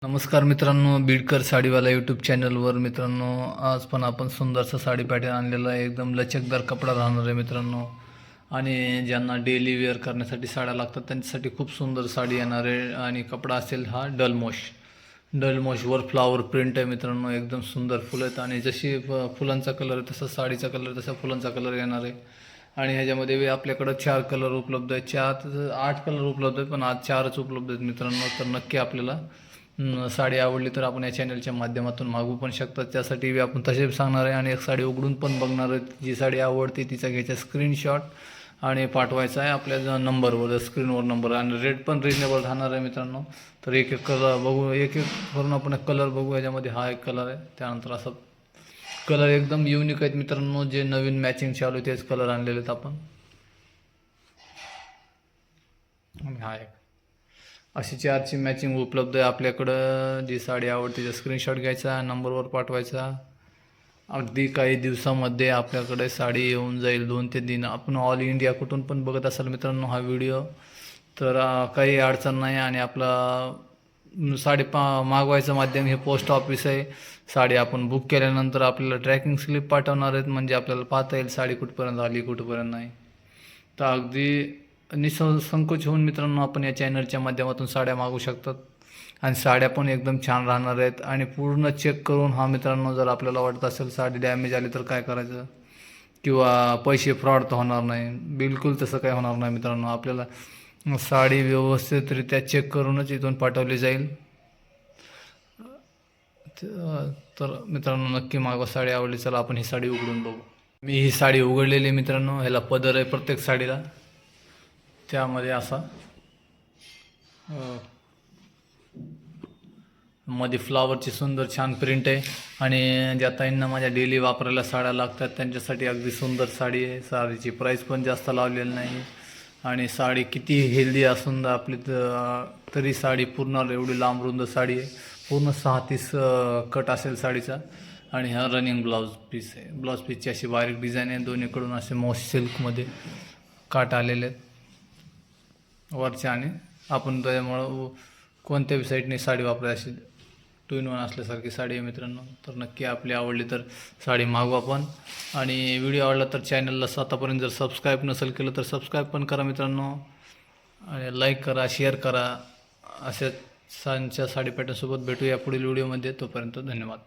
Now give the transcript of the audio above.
नमस्कार मित्रांनो, बीडकर साडीवाला यूट्यूब चॅनलवर मित्रांनो, आज पण आपण सुंदरसा साडी पॅटर्न आणलेला आहे. एकदम लचकदार कपडा राहणार आहे मित्रांनो. आणि ज्यांना डेली वेअर करण्यासाठी साड्या लागतात त्यांच्यासाठी खूप सुंदर साडी येणार आहे. आणि कपडा असेल हा डलमोशवर फ्लावर प्रिंट आहे मित्रांनो. एकदम सुंदर फुलं आहेत आणि जशी फुलांचा कलर आहे तसा साडीचा कलर, तसा फुलांचा कलर येणार आहे. आणि ह्याच्यामध्ये आपल्याकडं 4 कलर उपलब्ध आहेत. 8 कलर उपलब्ध आहेत, पण आज 4च उपलब्ध आहेत मित्रांनो. तर नक्की आपल्याला साडी आवडली तर आपण या चॅनलच्या माध्यमातून मागवू पण शकतात. त्यासाठी आपण तसे सांगणार आहे आणि एक साडी उघडून पण बघणार आहे. जी साडी आवडते तिचा घ्यायचा स्क्रीनशॉट आणि पाठवायचा आहे आपल्या नंबरवर, स्क्रीनवर नंबर. आणि रेट पण रिजनेबल राहणार आहे मित्रांनो. तर एक एक कलर बघू, एक एक करून आपण कलर बघू. याच्यामध्ये हा एक कलर आहे, त्यानंतर असं कलर एकदम युनिक आहेत मित्रांनो. जे नवीन मॅचिंग चालू आहे तेच कलर आणलेले आहेत आपण. आणि हा एक अशी 4ची मॅचिंग उपलब्ध आहे आपल्याकडं. जी साडी आवडते त्याचा स्क्रीनशॉट घ्यायचा, नंबरवर पाठवायचा. अगदी काही दिवसामध्ये आपल्याकडे साडी येऊन जाईल. 2 ते 3. आपण ऑल इंडिया कुठून पण बघत असाल मित्रांनो हा व्हिडिओ, तर काही अडचण नाही. आणि आपला साडी मागवायचं माध्यम हे पोस्ट ऑफिस आहे. साडी आपण बुक केल्यानंतर आपल्याला ट्रॅकिंग स्लिप पाठवणार आहेत, म्हणजे आपल्याला पाहता येईल साडी कुठपर्यंत आली कुठपर्यंत नाही. तर अगदी निसंकोच होऊन मित्रांनो आपण या चॅनलच्या माध्यमातून साड्या मागवू शकतात. आणि साड्या पण एकदम छान राहणार आहेत. आणि पूर्ण चेक करून हा मित्रांनो, जर आपल्याला वाटत असेल साडी डॅमेज आली तर काय करायचं, किंवा पैसे फ्रॉड तर होणार नाही, बिलकुल तसं काही होणार नाही मित्रांनो. आपल्याला साडी व्यवस्थितरित्या चेक करूनच इथून पाठवली जाईल. तर मित्रांनो नक्की मागवा, साडी आवडली. चला आपण ही साडी उघडून बघू. मी ही साडी उघडलेली मित्रांनो. ह्याला पदर आहे प्रत्येक साडीला. त्यामध्ये असा मध्ये फ्लावरची सुंदर छान प्रिंट आहे. आणि ज्या ताईंना माझ्या डेली वापरायला साड्या लागतात त्यांच्यासाठी अगदी सुंदर साडी आहे. साडीची प्राईस पण जास्त लावलेली नाही. आणि साडी किती हेल्दी असून आपली तरी साडी पूर्ण एवढी लांब रुंद साडी आहे. पूर्ण 36 कट असेल साडीचा. आणि हा रनिंग ब्लाऊज पीस आहे. ब्लाऊज पीसची अशी बारीक डिझाईन आहे. दोन्हीकडून असे मॉस सिल्कमध्ये काट आलेले आहेत वरच्या. आणि आपण त्यामुळं कोणत्याही साईडने साडी वापरायची, 2 in 1 असल्यासारखी साडी आहे मित्रांनो. तर नक्की आपली आवडली तर साडी मागवा पण. आणि व्हिडिओ आवडला तर चॅनलला आतापर्यंत जर सबस्क्राईब नसेल केलं तर सबस्क्राईब पण करा मित्रांनो. आणि लाईक करा, शेअर करा. अशाच साडी पॅटर्नसोबत भेटूया पुढील व्हिडिओमध्ये. तोपर्यंत धन्यवाद.